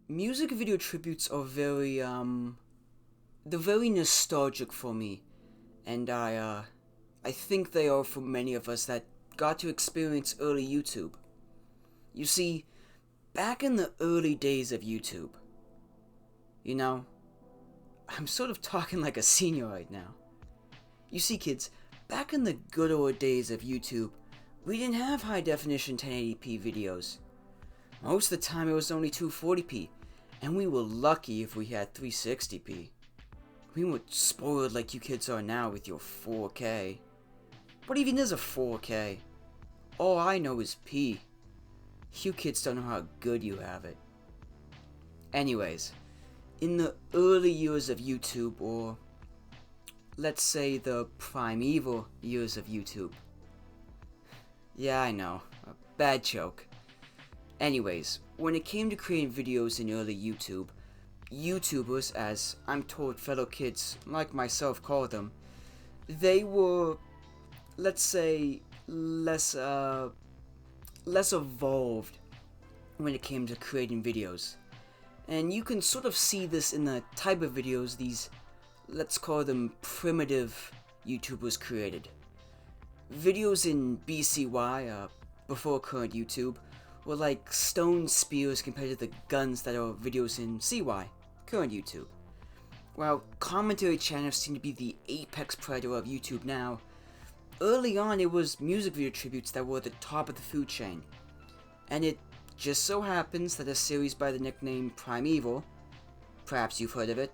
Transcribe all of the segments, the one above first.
music video tributes are they're very nostalgic for me, and I think they are for many of us that got to experience early YouTube. You see, back in the early days of YouTube, you know, I'm sort of talking like a senior right now. You see, kids, back in the good old days of YouTube, we didn't have high definition 1080p videos. Most of the time it was only 240p, and we were lucky if we had 360p. We weren't spoiled like you kids are now with your 4K. What even is a 4K? All I know is P. You kids don't know how good you have it. Anyways, in the early years of YouTube, or let's say the primeval years of YouTube. Yeah, I know, a bad joke. Anyways, when it came to creating videos in early YouTube, YouTubers, as I'm told fellow kids like myself call them, they were, let's say, less evolved when it came to creating videos. And you can sort of see this in the type of videos these, let's call them primitive YouTubers created. Videos in BCY, before current YouTube, were like stone spears compared to the guns that are videos in CY, current YouTube. While commentary channels seem to be the apex predator of YouTube now, early on it was music video tributes that were at the top of the food chain. And it just so happens that a series by the nickname Primeval, perhaps you've heard of it,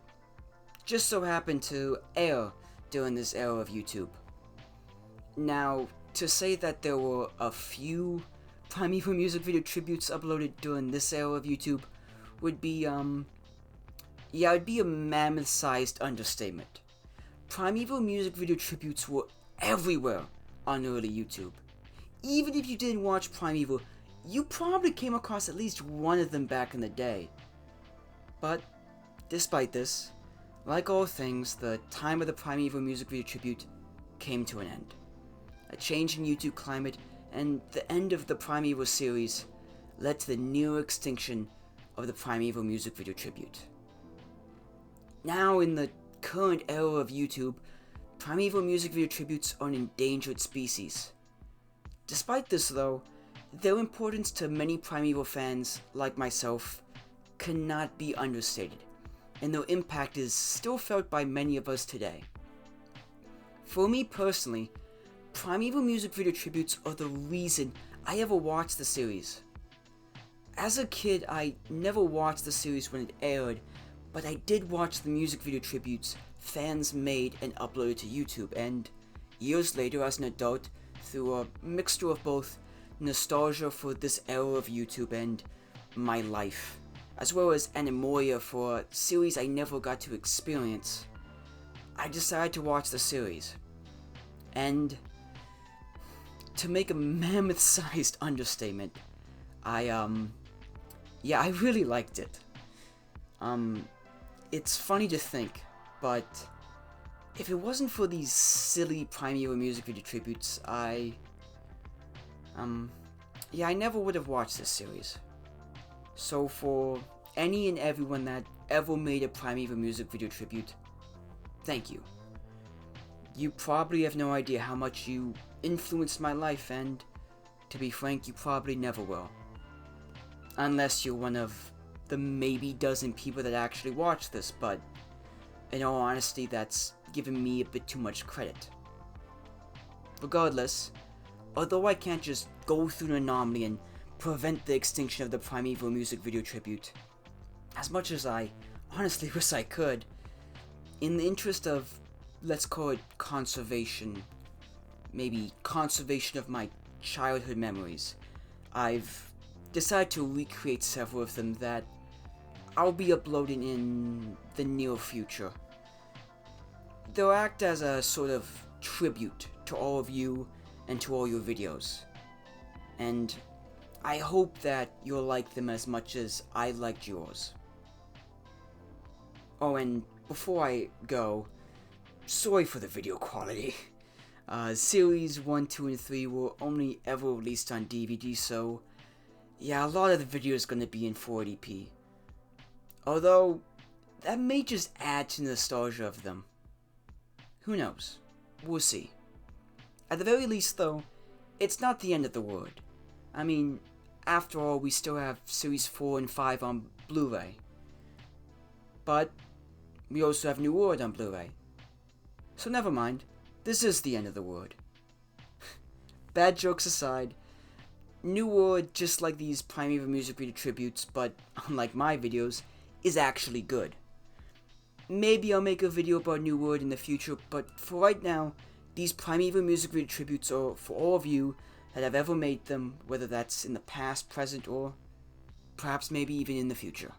just so happened to air during this era of YouTube. Now, to say that there were a few Primeval music video tributes uploaded during this era of YouTube would be, it'd be a mammoth-sized understatement. Primeval music video tributes were everywhere on early YouTube. Even if you didn't watch Primeval, you probably came across at least one of them back in the day. But, despite this, like all things, the time of the Primeval music video tribute came to an end. A change in YouTube climate and the end of the Primeval series led to the near extinction of the Primeval music video tribute. Now, in the current era of YouTube, Primeval music video tributes are an endangered species. Despite this, though, their importance to many Primeval fans, like myself, cannot be understated, and their impact is still felt by many of us today. For me personally, Primeval music video tributes are the reason I ever watched the series. As a kid, I never watched the series when it aired, but I did watch the music video tributes fans made and uploaded to YouTube, and years later as an adult, through a mixture of both nostalgia for this era of YouTube and my life, as well as Anemoia for a series I never got to experience, I decided to watch the series. And to make a mammoth-sized understatement, I really liked it. It's funny to think, but if it wasn't for these silly Primeval music video tributes, I never would have watched this series. So for any and everyone that ever made a Primeval music video tribute, thank you. You probably have no idea how much you influenced my life, and to be frank, you probably never will. Unless you're one of the maybe dozen people that actually watch this, but in all honesty, that's giving me a bit too much credit. Regardless, although I can't just go through an anomaly and prevent the extinction of the Primeval music video tribute, as much as I honestly wish I could, in the interest of, let's call it conservation, maybe conservation of my childhood memories, I've decided to recreate several of them that I'll be uploading in the near future. They'll act as a sort of tribute to all of you and to all your videos. And I hope that you'll like them as much as I liked yours. Oh, and before I go, sorry for the video quality. Series 1, 2, and 3 were only ever released on DVD, so yeah, a lot of the video is going to be in 480p. Although, that may just add to the nostalgia of them. Who knows? We'll see. At the very least, though, it's not the end of the world. I mean, after all, we still have Series 4 and 5 on Blu-ray. But we also have New World on Blu-ray. So never mind, this is the end of the world. Bad jokes aside, New World, just like these Primeval Music Video Tributes, but unlike my videos, is actually good. Maybe I'll make a video about New World in the future, but for right now, these Primeval Music Video Tributes are for all of you that have ever made them, whether that's in the past, present, or perhaps maybe even in the future.